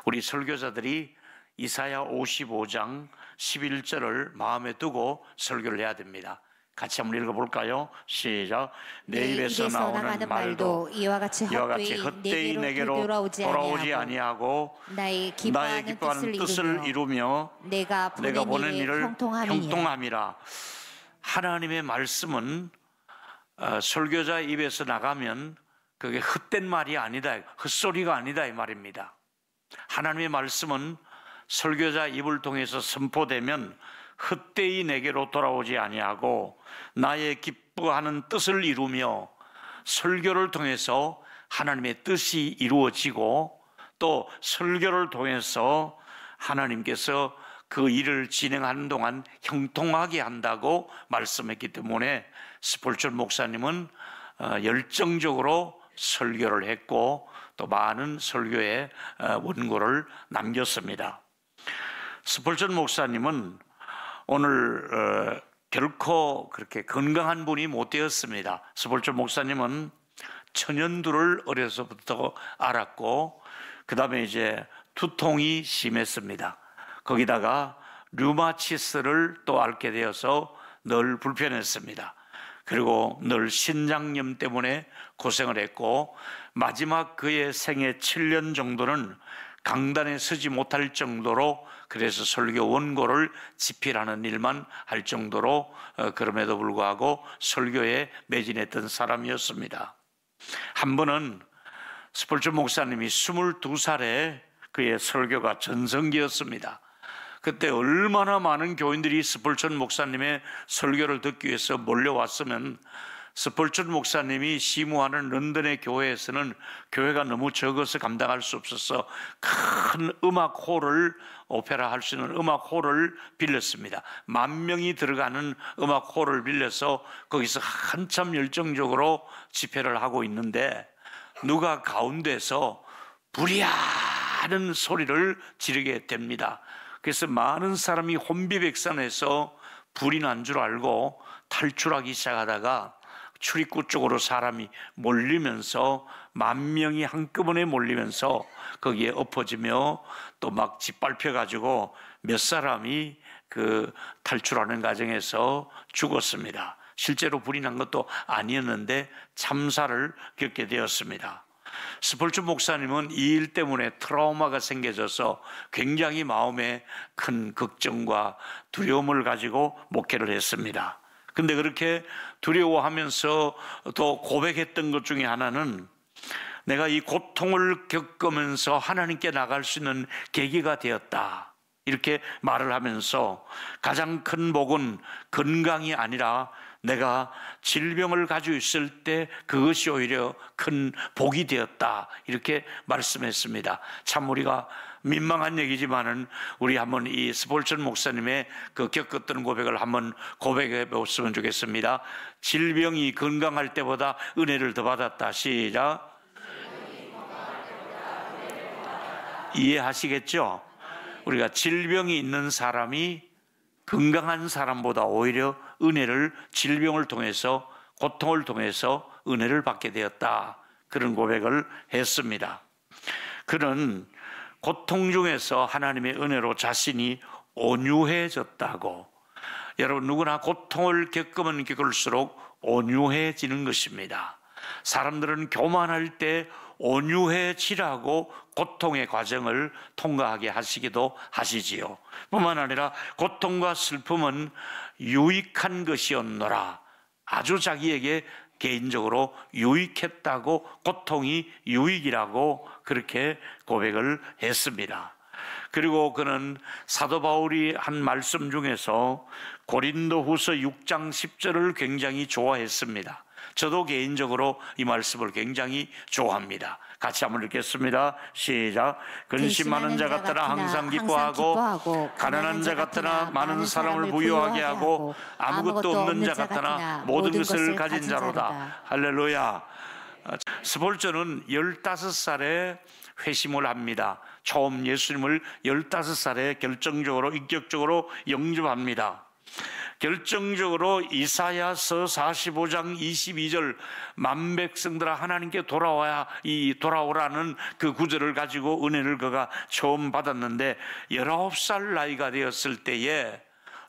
우리 설교자들이 이사야 55장 11절을 마음에 두고 설교를 해야 됩니다. 같이 한번 읽어볼까요? 시작. 내 입에서 나오는 말도 이와 같이 헛되이 내게로 돌아오지 아니하고 나의 기뻐하는 뜻을 이루며 내가 보낸 일을 형통함이라. 하나님의 말씀은 설교자 입에서 나가면 그게 헛된 말이 아니다, 헛소리가 아니다 이 말입니다. 하나님의 말씀은 설교자 입을 통해서 선포되면 헛되이 내게로 돌아오지 아니하고 나의 기뻐하는 뜻을 이루며, 설교를 통해서 하나님의 뜻이 이루어지고 또 설교를 통해서 하나님께서 그 일을 진행하는 동안 형통하게 한다고 말씀했기 때문에 스폴전 목사님은 열정적으로 설교를 했고 또 많은 설교의 원고를 남겼습니다. 스폴전 목사님은 오늘 결코 그렇게 건강한 분이 못 되었습니다. 스폴전 목사님은 천연두를 어려서부터 알았고 그 다음에 이제 두통이 심했습니다. 거기다가 류마티스를 또 앓게 되어서 늘 불편했습니다. 그리고 늘 신장염 때문에 고생을 했고 마지막 그의 생애 7년 정도는 강단에 서지 못할 정도로, 그래서 설교 원고를 집필하는 일만 할 정도로 그럼에도 불구하고 설교에 매진했던 사람이었습니다. 한 번은 스폴전 목사님이 22살에 그의 설교가 전성기였습니다. 그때 얼마나 많은 교인들이 스폴전 목사님의 설교를 듣기 위해서 몰려왔으면, 스폴전 목사님이 시무하는 런던의 교회에서는 교회가 너무 적어서 감당할 수 없어서 큰 음악홀을, 오페라 할 수 있는 음악홀을 빌렸습니다. 10,000명이 들어가는 음악홀을 빌려서 거기서 한참 열정적으로 집회를 하고 있는데 누가 가운데서 불이하는 소리를 지르게 됩니다. 그래서 많은 사람이 혼비백산해서 불이 난 줄 알고 탈출하기 시작하다가 출입구 쪽으로 사람이 몰리면서 10,000명이 한꺼번에 몰리면서 거기에 엎어지며 또 막 짓밟혀 가지고 몇 사람이 그 탈출하는 과정에서 죽었습니다. 실제로 불이 난 것도 아니었는데 참사를 겪게 되었습니다. 스폴전 목사님은 이 일 때문에 트라우마가 생겨져서 굉장히 마음에 큰 걱정과 두려움을 가지고 목회를 했습니다. 근데 그렇게 두려워하면서 또 고백했던 것 중에 하나는, 내가 이 고통을 겪으면서 하나님께 나갈 수 있는 계기가 되었다, 이렇게 말을 하면서 가장 큰 복은 건강이 아니라 내가 질병을 가지고 있을 때 그것이 오히려 큰 복이 되었다, 이렇게 말씀했습니다. 참 우리가 민망한 얘기지만은 우리 한번 이 스폴전 목사님의 그 겪었던 고백을 한번 고백해 보았으면 좋겠습니다. 질병이 건강할 때보다 은혜를 더 받았다. 시작. 이해하시겠죠? 우리가 질병이 있는 사람이 건강한 사람보다 오히려 은혜를, 질병을 통해서, 고통을 통해서 은혜를 받게 되었다, 그런 고백을 했습니다. 그는 고통 중에서 하나님의 은혜로 자신이 온유해졌다고. 여러분, 누구나 고통을 겪으면 겪을수록 온유해지는 것입니다. 사람들은 교만할 때 온유해지라고 고통의 과정을 통과하게 하시기도 하시지요. 뿐만 아니라 고통과 슬픔은 유익한 것이었노라. 아주 자기에게 개인적으로 유익했다고, 고통이 유익이라고 그렇게 고백을 했습니다. 그리고 그는 사도 바울이 한 말씀 중에서 고린도후서 6장 10절을 굉장히 좋아했습니다. 저도 개인적으로 이 말씀을 굉장히 좋아합니다. 같이 한번 읽겠습니다. 시작. 근심 많은 자 같으나 항상 기뻐하고 가난한 자 같으나 많은 사람을 부유하게 하고 아무것도 없는 자 같으나 모든 것을 가진 자로다. 할렐루야. 스폴전은 15살에 회심을 합니다. 처음 예수님을 15살에 결정적으로 인격적으로 영접합니다. 결정적으로 이사야서 45장 22절 만 백성들아 하나님께 돌아오라는 그 구절을 가지고 은혜를 그가 처음 받았는데 19살 나이가 되었을 때에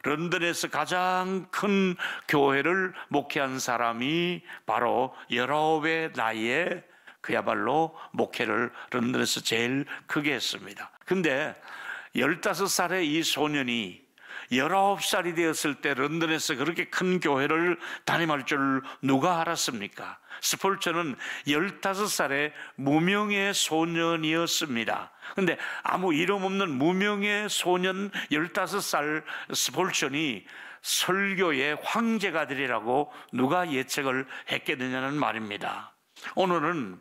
런던에서 가장 큰 교회를 목회한 사람이 바로 19의 나이에 그야말로 목회를 런던에서 제일 크게 했습니다. 근데 15살의 이 소년이 19살이 되었을 때 런던에서 그렇게 큰 교회를 담임할 줄 누가 알았습니까? 스폴처는 15살의 무명의 소년이었습니다. 근데 아무 이름 없는 무명의 소년 15살 스폴처니 설교의 황제가 되리라고 누가 예측을 했겠느냐는 말입니다. 오늘은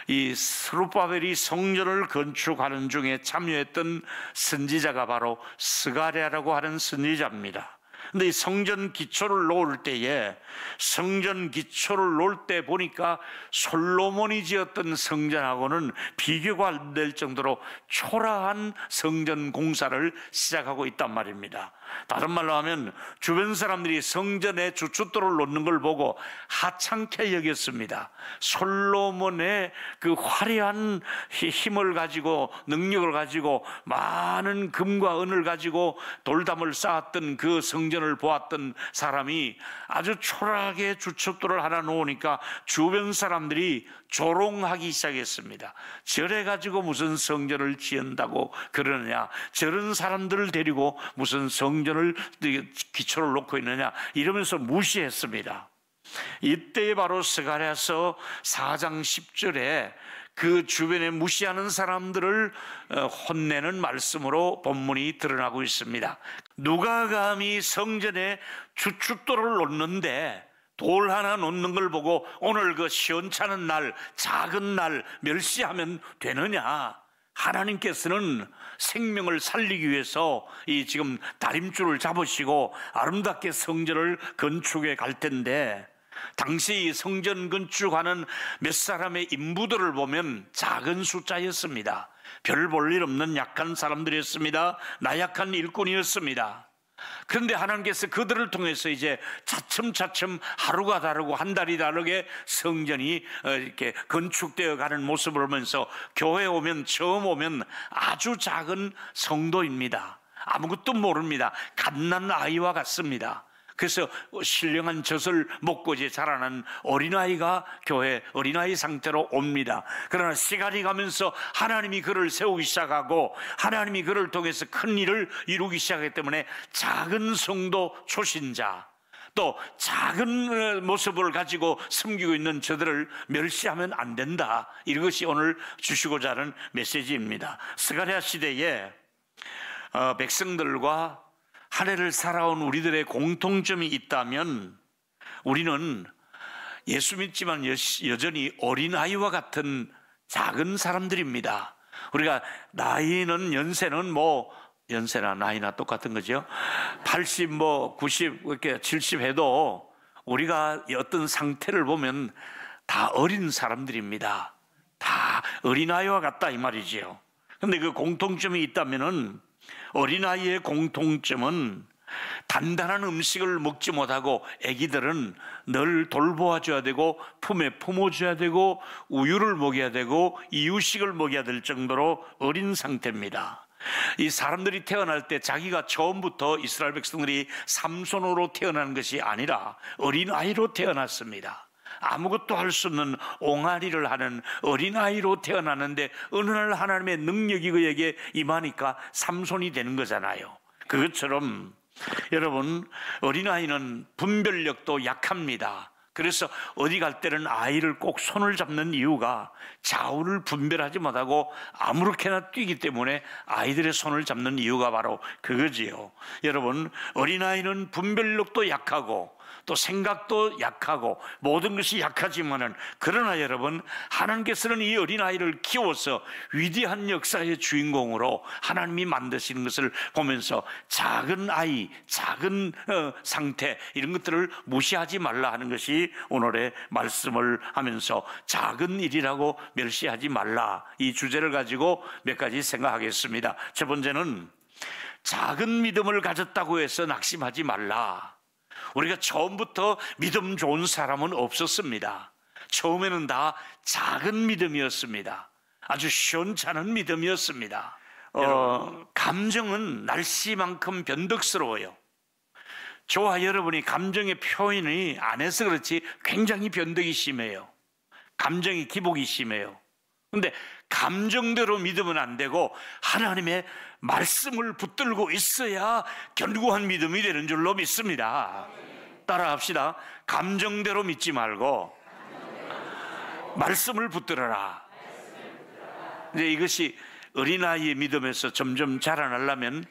이 스룹바벨이 성전을 건축하는 중에 참여했던 선지자가 바로 스가랴라고 하는 선지자입니다. 근데 이 성전 기초를 놓을 때에 성전 기초를 놓을 때 보니까 솔로몬이 지었던 성전하고는 비교가 안 될 정도로 초라한 성전 공사를 시작하고 있단 말입니다. 다른 말로 하면 주변 사람들이 성전에 주춧돌을 놓는 걸 보고 하찮게 여겼습니다. 솔로몬의 그 화려한 힘을 가지고 능력을 가지고 많은 금과 은을 가지고 돌담을 쌓았던 그 성전을 보았던 사람이 아주 초라하게 주춧돌을 하나 놓으니까 주변 사람들이 조롱하기 시작했습니다. 저래 가지고 무슨 성전을 지은다고 그러느냐, 저런 사람들을 데리고 무슨 성전을 기초를 놓고 있느냐 이러면서 무시했습니다. 이때 바로 스가랴서 4장 10절에 그 주변에 무시하는 사람들을 혼내는 말씀으로 본문이 드러나고 있습니다. 누가 감히 성전에 주춧돌을 놓는데 돌 하나 놓는 걸 보고 오늘 그 시원찮은 날, 작은 날 멸시하면 되느냐? 하나님께서는 생명을 살리기 위해서 이 지금 다림줄을 잡으시고 아름답게 성전을 건축해 갈 텐데, 당시 성전 건축하는 몇 사람의 인부들을 보면 작은 숫자였습니다. 별 볼 일 없는 약한 사람들이었습니다. 나약한 일꾼이었습니다. 그런데 하나님께서 그들을 통해서 이제 차츰차츰 하루가 다르고 한 달이 다르게 성전이 이렇게 건축되어 가는 모습을 보면서 교회 오면 처음 오면 아주 작은 성도입니다. 아무것도 모릅니다. 갓난 아이와 같습니다. 그래서 신령한 젖을 먹고 이제 자라난 어린아이가 교회 어린아이 상태로 옵니다. 그러나 시간이 가면서 하나님이 그를 세우기 시작하고 하나님이 그를 통해서 큰 일을 이루기 시작하기 때문에 작은 성도 초신자, 또 작은 모습을 가지고 섬기고 있는 저들을 멸시하면 안 된다. 이것이 오늘 주시고자 하는 메시지입니다. 스가랴 시대에 백성들과 한 해를 살아온 우리들의 공통점이 있다면 우리는 예수 믿지만 여전히 어린아이와 같은 작은 사람들입니다. 우리가 나이는 연세나 나이나 똑같은 거죠. 80, 90, 이렇게 70 해도 우리가 어떤 상태를 보면 다 어린 사람들입니다. 다 어린아이와 같다 이 말이지요. 그런데 그 공통점이 있다면은 어린아이의 공통점은 단단한 음식을 먹지 못하고 아기들은 늘 돌보아줘야 되고 품에 품어줘야 되고 우유를 먹여야 되고 이유식을 먹여야 될 정도로 어린 상태입니다. 이 사람들이 태어날 때 자기가 처음부터 이스라엘 백성들이 삼손으로 태어난 것이 아니라 어린아이로 태어났습니다. 아무것도 할 수 없는 옹알이를 하는 어린아이로 태어났는데 어느 날 하나님의 능력이 그에게 임하니까 삼손이 되는 거잖아요. 그것처럼 여러분, 어린아이는 분별력도 약합니다. 그래서 어디 갈 때는 아이를 꼭 손을 잡는 이유가 좌우를 분별하지 못하고 아무렇게나 뛰기 때문에 아이들의 손을 잡는 이유가 바로 그거지요. 여러분, 어린아이는 분별력도 약하고 또 생각도 약하고 모든 것이 약하지만은, 그러나 여러분, 하나님께서는 이 어린아이를 키워서 위대한 역사의 주인공으로 하나님이 만드시는 것을 보면서 작은 아이, 작은 상태, 이런 것들을 무시하지 말라 하는 것이 오늘의 말씀을 하면서 작은 일이라고 멸시하지 말라, 이 주제를 가지고 몇 가지 생각하겠습니다. 첫 번째는 작은 믿음을 가졌다고 해서 낙심하지 말라. 우리가 처음부터 믿음 좋은 사람은 없었습니다. 처음에는 다 작은 믿음이었습니다. 아주 시원찮은 믿음이었습니다. 감정은 날씨만큼 변덕스러워요. 저와 여러분이 감정의 표현이 안 해서 그렇지 굉장히 변덕이 심해요. 감정이 기복이 심해요. 그런데 감정대로 믿으면 안 되고 하나님의 말씀을 붙들고 있어야 견고한 믿음이 되는 줄로 믿습니다. 따라합시다. 감정대로 믿지 말고 말씀을 붙들어라. 이제 이것이 어린아이의 믿음에서 점점 자라나려면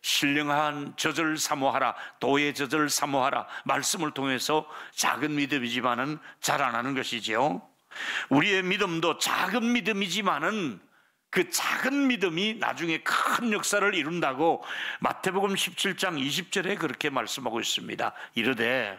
신령한 젖을 사모하라, 도의 젖을 사모하라, 말씀을 통해서 작은 믿음이지만은 자라나는 것이지요. 우리의 믿음도 작은 믿음이지만은 그 작은 믿음이 나중에 큰 역사를 이룬다고 마태복음 17장 20절에 그렇게 말씀하고 있습니다. 이르되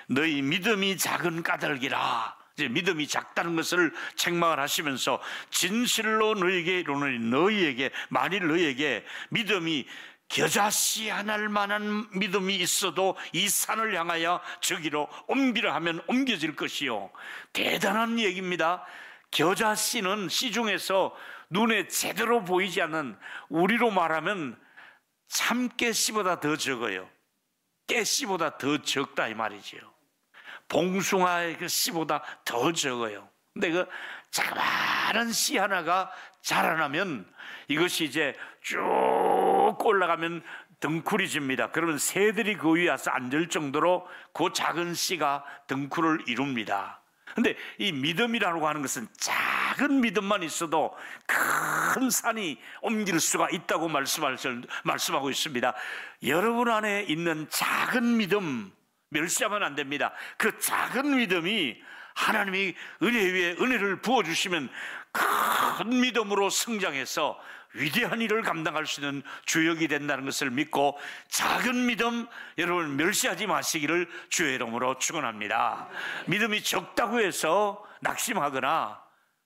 너희 믿음이 작은 까닭이라. 이제 믿음이 작다는 것을 책망을 하시면서 진실로 너희에게 이르노니 너희에게 만일 너희에게 믿음이 겨자씨 하나일 만한 믿음이 있어도 이 산을 향하여 저기로 옮기려 하면 옮겨질 것이요. 대단한 얘기입니다. 겨자씨는 시중에서 눈에 제대로 보이지 않는, 우리로 말하면 참깨씨보다 더 적어요. 깨씨보다 더 적다 이 말이지요. 봉숭아의 그 씨보다 더 적어요. 근데 그 자그마한 씨 하나가 자라나면 이것이 이제 쭉 올라가면 덩쿨이 집니다. 그러면 새들이 그 위에 와서 앉을 정도로 그 작은 씨가 덩쿨을 이룹니다. 근데 이 믿음이라고 하는 것은 작은 믿음만 있어도 큰 산이 옮길 수가 있다고 말씀하고 있습니다. 여러분 안에 있는 작은 믿음 멸시하면 안 됩니다. 그 작은 믿음이 하나님이 은혜 위에 은혜를 부어주시면 큰 믿음으로 성장해서 위대한 일을 감당할 수 있는 주역이 된다는 것을 믿고 작은 믿음 여러분 멸시하지 마시기를 주의 이름으로 축원합니다. 믿음이 적다고 해서 낙심하거나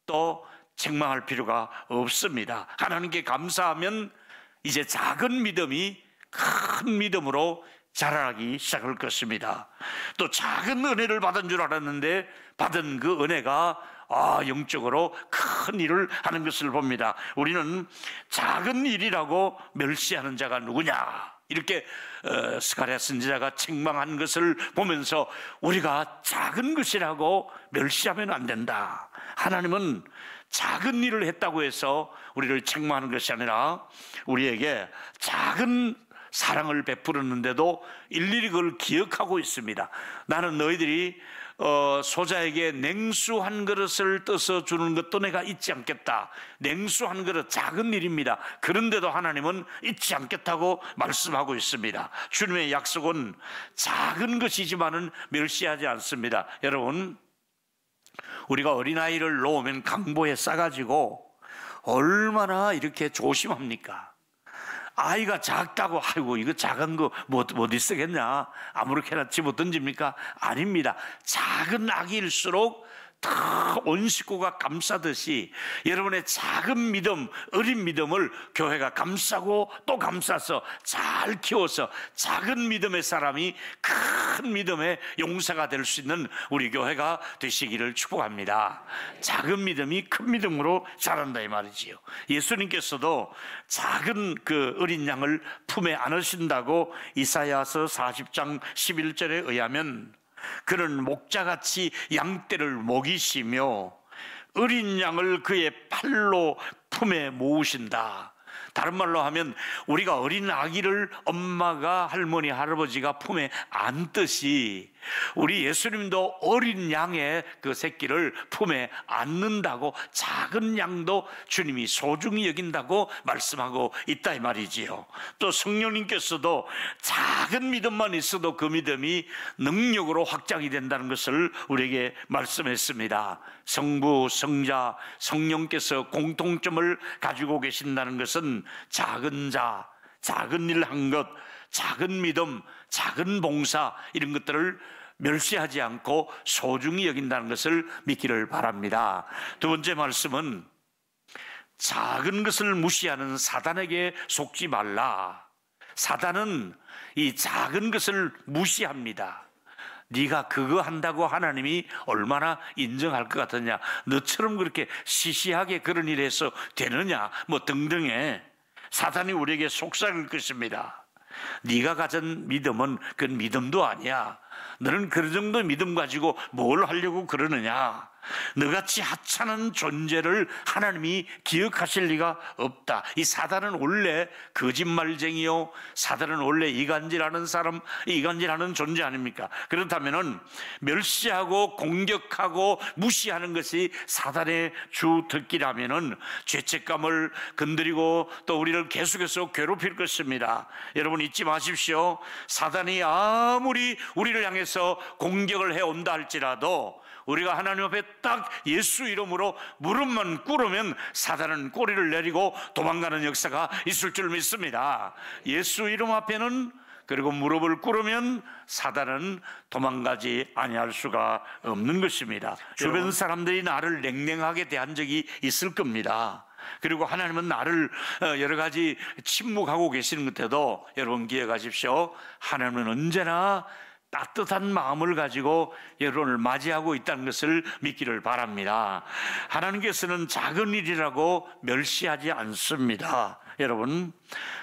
또 책망할 필요가 없습니다. 하나님께 감사하면 이제 작은 믿음이 큰 믿음으로 자라나기 시작할 것입니다. 또 작은 은혜를 받은 줄 알았는데 받은 그 은혜가 영적으로 큰 일을 하는 것을 봅니다. 우리는 작은 일이라고 멸시하는 자가 누구냐 이렇게 스가랴 선지자가 책망한 것을 보면서 우리가 작은 것이라고 멸시하면 안 된다. 하나님은 작은 일을 했다고 해서 우리를 책망하는 것이 아니라 우리에게 작은 사랑을 베풀었는데도 일일이 그걸 기억하고 있습니다. 나는 너희들이 소자에게 냉수 한 그릇을 떠서 주는 것도 내가 잊지 않겠다. 냉수 한 그릇 작은 일입니다. 그런데도 하나님은 잊지 않겠다고 말씀하고 있습니다. 주님의 약속은 작은 것이지만은 멸시하지 않습니다. 여러분, 우리가 어린아이를 놓으면 강보에 싸가지고 얼마나 이렇게 조심합니까? 아이가 작다고 아이고 이거 작은 거 어디 쓰겠냐 아무렇게나 집어 던집니까? 아닙니다. 작은 아기일수록 다 온 식구가 감싸듯이 여러분의 작은 믿음, 어린 믿음을 교회가 감싸고 또 감싸서 잘 키워서 작은 믿음의 사람이 큰 믿음의 용사가 될 수 있는 우리 교회가 되시기를 축복합니다. 작은 믿음이 큰 믿음으로 자란다 이 말이지요. 예수님께서도 작은 그 어린 양을 품에 안으신다고 이사야서 40장 11절에 의하면 그는 목자같이 양떼를 먹이시며 어린 양을 그의 팔로 품에 모으신다. 다른 말로 하면 우리가 어린 아기를 엄마가 할머니 할아버지가 품에 안듯이 우리 예수님도 어린 양의 그 새끼를 품에 안는다고 작은 양도 주님이 소중히 여긴다고 말씀하고 있다 이 말이지요. 또 성령님께서도 작은 믿음만 있어도 그 믿음이 능력으로 확장이 된다는 것을 우리에게 말씀했습니다. 성부, 성자, 성령께서 공통점을 가지고 계신다는 것은 작은 자, 작은 일 한 것, 작은 믿음, 작은 봉사 이런 것들을 멸시하지 않고 소중히 여긴다는 것을 믿기를 바랍니다. 두 번째 말씀은 작은 것을 무시하는 사단에게 속지 말라. 사단은 이 작은 것을 무시합니다. 네가 그거 한다고 하나님이 얼마나 인정할 것 같느냐, 너처럼 그렇게 시시하게 그런 일 해서 되느냐, 뭐 등등의 사단이 우리에게 속삭일 것입니다. 네가 가진 믿음은 그건 믿음도 아니야. 너는 그 정도 믿음 가지고 뭘 하려고 그러느냐. 너같이 하찮은 존재를 하나님이 기억하실 리가 없다. 이 사단은 원래 거짓말쟁이요, 사단은 원래 이간질하는 사람, 이간질하는 존재 아닙니까? 그렇다면은 멸시하고 공격하고 무시하는 것이 사단의 주특기라면은 죄책감을 건드리고 또 우리를 계속해서 괴롭힐 것입니다. 여러분 잊지 마십시오. 사단이 아무리 우리를 향해서 공격을 해온다 할지라도 우리가 하나님 앞에 딱 예수 이름으로 무릎만 꿇으면 사단은 꼬리를 내리고 도망가는 역사가 있을 줄 믿습니다. 예수 이름 앞에는, 그리고 무릎을 꿇으면 사단은 도망가지 아니할 수가 없는 것입니다. 주변 사람들이 나를 냉랭하게 대한 적이 있을 겁니다. 그리고 하나님은 나를 여러 가지 침묵하고 계시는 것에도 여러분 기억하십시오. 하나님은 언제나 따뜻한 마음을 가지고 여러분을 맞이하고 있다는 것을 믿기를 바랍니다. 하나님께서는 작은 일이라고 멸시하지 않습니다. 여러분,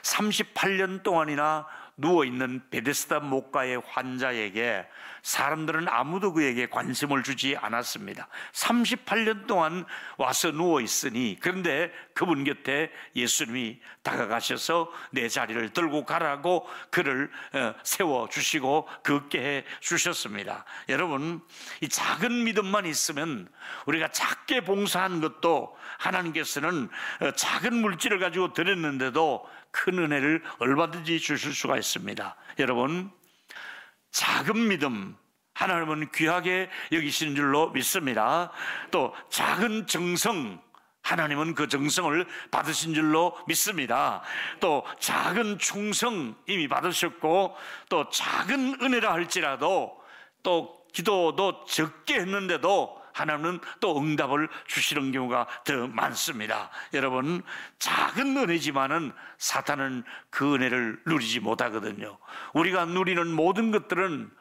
38년 동안이나 누워있는 베데스다 목가의 환자에게 사람들은 아무도 그에게 관심을 주지 않았습니다. 38년 동안 와서 누워있으니, 그런데 그분 곁에 예수님이 다가가셔서 내 자리를 들고 가라고 그를 세워주시고 걷게 해 주셨습니다. 여러분, 이 작은 믿음만 있으면, 우리가 작게 봉사한 것도 하나님께서는 작은 물질을 가지고 드렸는데도 큰 은혜를 얼마든지 주실 수가 있습니다. 여러분, 작은 믿음 하나님은 귀하게 여기시는 줄로 믿습니다. 또 작은 정성, 하나님은 그 정성을 받으신 줄로 믿습니다. 또 작은 충성 이미 받으셨고, 또 작은 은혜라 할지라도 또 기도도 적게 했는데도 하나님은 또 응답을 주시는 경우가 더 많습니다. 여러분, 작은 은혜지만은 사탄은 그 은혜를 누리지 못하거든요. 우리가 누리는 모든 것들은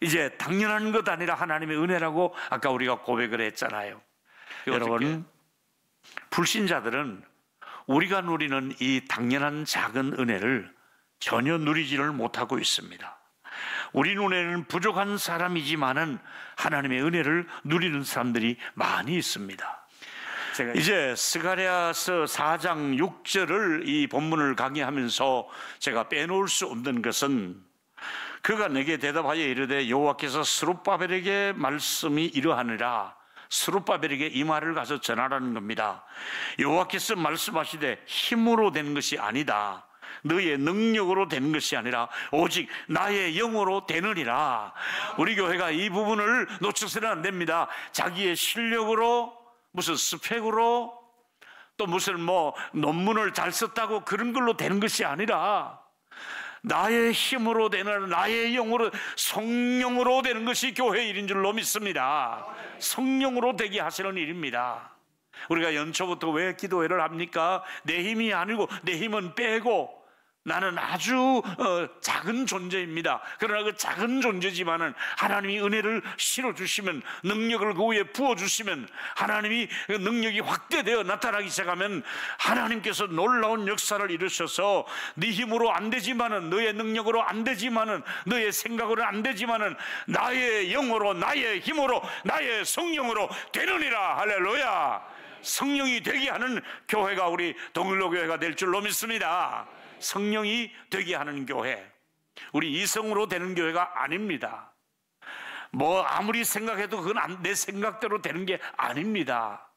이제 당연한 것 아니라 하나님의 은혜라고 아까 우리가 고백을 했잖아요. 여러분, 불신자들은 우리가 누리는 이 당연한 작은 은혜를 전혀 누리지를 못하고 있습니다. 우리 눈에는 부족한 사람이지만은 하나님의 은혜를 누리는 사람들이 많이 있습니다. 이제 스가랴서 4장 6절을 이 본문을 강의하면서 제가 빼놓을 수 없는 것은, 그가 내게 대답하여 이르되 여호와께서 스룹바벨에게 말씀이 이러하니라. 스룹바벨에게 이 말을 가서 전하라는 겁니다. 여호와께서 말씀하시되 힘으로 된 것이 아니다. 너의 능력으로 된 것이 아니라 오직 나의 영으로 되느니라. 우리 교회가 이 부분을 놓쳐서는 안 됩니다. 자기의 실력으로, 무슨 스펙으로, 또 무슨 뭐 논문을 잘 썼다고 그런 걸로 되는 것이 아니라 나의 힘으로 되는, 나의 영으로, 성령으로 되는 것이 교회의 일인 줄로 믿습니다. 성령으로 되게 하시는 일입니다. 우리가 연초부터 왜 기도회를 합니까? 내 힘이 아니고 내 힘은 빼고 나는 아주 작은 존재입니다. 그러나 그 작은 존재지만은 하나님이 은혜를 실어주시면, 능력을 그 위에 부어주시면, 하나님이 그 능력이 확대되어 나타나기 시작하면 하나님께서 놀라운 역사를 이루셔서 네 힘으로 안 되지만은, 너의 능력으로 안 되지만은, 너의 생각으로 안 되지만은 나의 영으로, 나의 힘으로, 나의 성령으로 되느니라. 할렐루야. 성령이 되게 하는 교회가 우리 동일로 교회가 될 줄로 믿습니다. 성령이 되게 하는 교회, 우리 이성으로 되는 교회가 아닙니다. 뭐 아무리 생각해도 그건 내 생각대로 되는 게 아닙니다.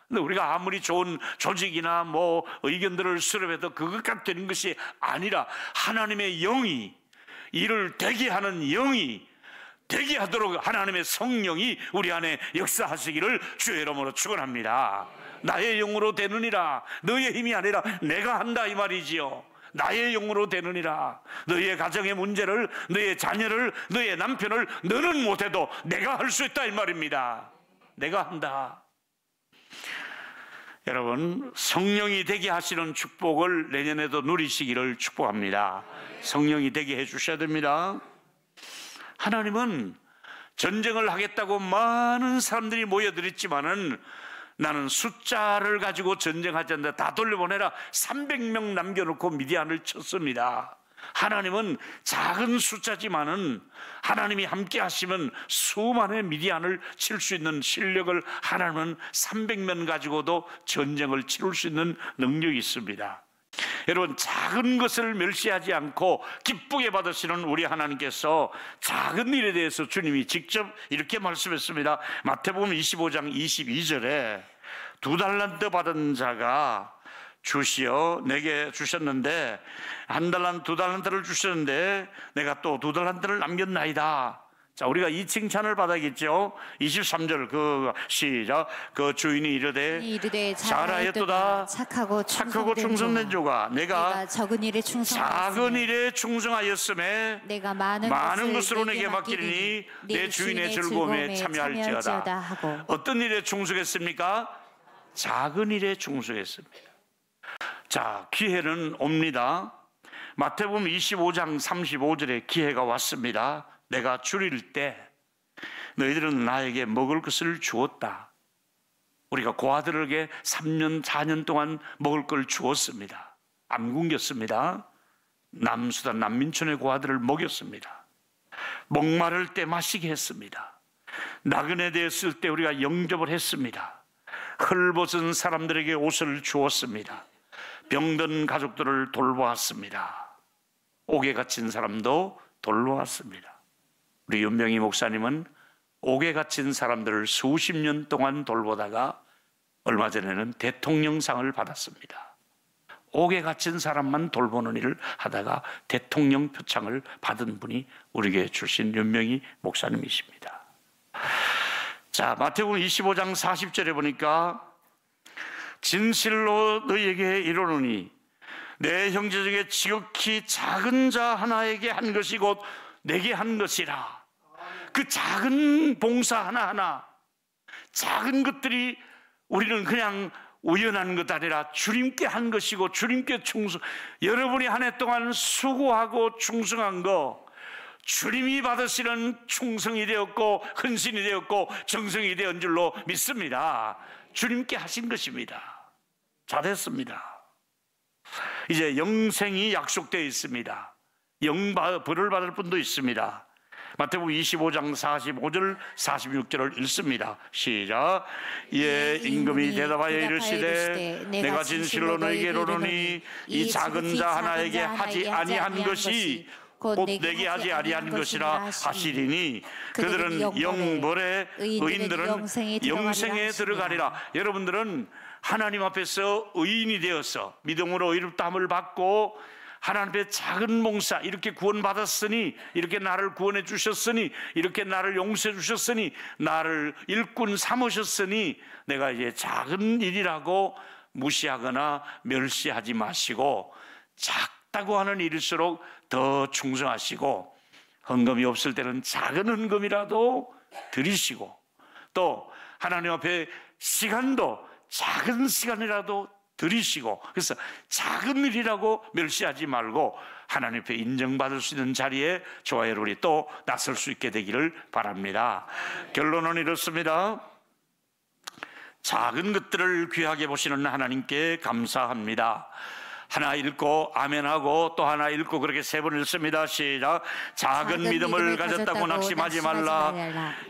근데 우리가 아무리 좋은 조직이나 뭐 의견들을 수렴해도 그것까지 되는 것이 아니라 하나님의 영이, 이를 되게 하는 영이 되게 하도록 하나님의 성령이 우리 안에 역사하시기를 주의 이름으로 축원합니다. 나의 영으로 되느니라. 너의 힘이 아니라 내가 한다 이 말이지요. 나의 영으로 되느니라. 너의 가정의 문제를, 너의 자녀를, 너의 남편을 너는 못해도 내가 할 수 있다 이 말입니다. 내가 한다. 여러분, 성령이 되게 하시는 축복을 내년에도 누리시기를 축복합니다. 성령이 되게 해주셔야 됩니다. 하나님은 전쟁을 하겠다고 많은 사람들이 모여들었지만은 나는 숫자를 가지고 전쟁하지 않는다, 다 돌려보내라, 300명 남겨놓고 미디안을 쳤습니다. 하나님은 작은 숫자지만은 하나님이 함께 하시면 수만의 미디안을 칠 수 있는 실력을, 하나님은 300명 가지고도 전쟁을 치룰 수 있는 능력이 있습니다. 여러분, 작은 것을 멸시하지 않고 기쁘게 받으시는 우리 하나님께서 작은 일에 대해서 주님이 직접 이렇게 말씀했습니다. 마태복음 25장 22절에 2달란트 받은 자가 주시어 내게 주셨는데, 1달란트 2달란트를 주셨는데 내가 또 2달란트를 남겼나이다. 자, 우리가 이 칭찬을 받아야겠죠. 23절 시작. 그 주인이 이르되 잘하였도다, 착하고 충성된 조가, 내가 작은 일에 충성하였음에 내가 많은 것으로 내게 맡기리니 내 주인의 즐거움에 참여할지어다. 어떤 일에 충성했습니까? 작은 일에 충성했습니다. 자, 기회는 옵니다. 마태복음 25장 35절에 기회가 왔습니다. 내가 줄일 때 너희들은 나에게 먹을 것을 주었다. 우리가 고아들에게 3년 4년 동안 먹을 걸 주었습니다. 안 굶겼습니다. 남수단 난민촌의 고아들을 먹였습니다. 목마를 때 마시게 했습니다. 나그네 되었을 때 우리가 영접을 했습니다. 헐벗은 사람들에게 옷을 주었습니다. 병든 가족들을 돌보았습니다. 옥에 갇힌 사람도 돌보았습니다. 우리 윤병희 목사님은 옥에 갇힌 사람들을 수십 년 동안 돌보다가 얼마 전에는 대통령상을 받았습니다. 옥에 갇힌 사람만 돌보는 일을 하다가 대통령 표창을 받은 분이 우리 교회 출신 윤병희 목사님이십니다. 자, 마태복음 25장 40절에 보니까 진실로 너희에게 이르노니 내 형제 중에 지극히 작은 자 하나에게 한 것이 곧 내게 한 것이라. 그 작은 봉사 하나하나, 작은 것들이 우리는 그냥 우연한 것 아니라 주님께 한 것이고 주님께 충성, 여러분이 한 해 동안 수고하고 충성한 거 주님이 받으시는 충성이 되었고 헌신이 되었고 정성이 되었는 줄로 믿습니다. 주님께 하신 것입니다. 잘했습니다. 이제 영생이 약속되어 있습니다. 벌을 받을 분도 있습니다. 마태복음 25장 45절 46절을 읽습니다. 시작. 임금이 대답하여 이르시되 내가 진실로 너희에게 이르노니 이 작은 자 하나에게 하지 아니한 것이 곧 내게 하지 아니한 것이라 하시리니 그들은 영벌에 의인들은 영생에 들어가리라. 여러분들은 하나님 앞에서 의인이 되어서 믿음으로 의롭다함을 받고 하나님 앞에 작은 봉사, 이렇게 구원받았으니, 이렇게 나를 구원해 주셨으니, 이렇게 나를 용서해 주셨으니, 나를 일꾼 삼으셨으니 내가 이제 작은 일이라고 무시하거나 멸시하지 마시고 작다고 하는 일일수록 더 충성하시고, 헌금이 없을 때는 작은 헌금이라도 드리시고, 또 하나님 앞에 시간도 작은 시간이라도 드리시고, 그래서 작은 일이라고 멸시하지 말고 하나님 앞에 인정받을 수 있는 자리에 저와 여러분이 또 나설 수 있게 되기를 바랍니다. 결론은 이렇습니다. 작은 것들을 귀하게 보시는 하나님께 감사합니다. 하나 읽고 아멘하고 또 하나 읽고 그렇게 3번 읽습니다. 시작. 작은 믿음을 가졌다고 낙심하지 말라.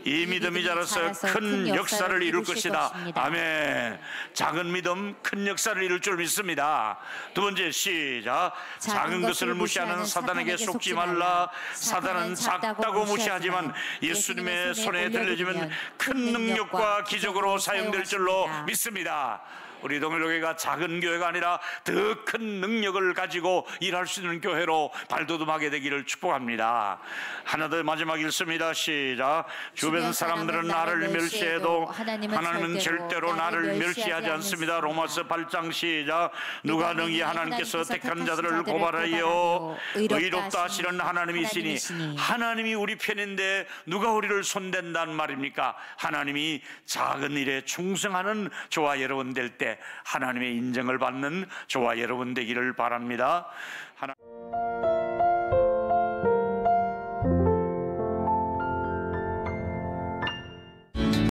이 믿음이 자라서 큰 역사를 이룰 것이다. 아멘. 작은 믿음 큰 역사를 이룰 줄 믿습니다. 2번째 시작. 작은 것을 무시하는 사단에게 속지 말라. 사단은 작다고 무시하지만 예수님의 손에 들려주면 큰 능력과 기적으로 사용될 줄로 믿습니다. 우리 동일교회가 작은 교회가 아니라 더 큰 능력을 가지고 일할 수 있는 교회로 발돋움하게 되기를 축복합니다. 하나 더 마지막 읽습니다. 시작. 주변 사람들은 나를 멸시해도 하나님은 절대로 나를 멸시하지 않습니다. 로마서 8장 시작. 누가 능히 하나님께서 택한 자들을 고발하여 의롭다 하시는 하나님이시니, 하나님이 우리 편인데 누가 우리를 손댄단 말입니까? 하나님이 작은 일에 충성하는 저와 여러분 될 때 하나님의 인정을 받는 저와 여러분 되기를 바랍니다.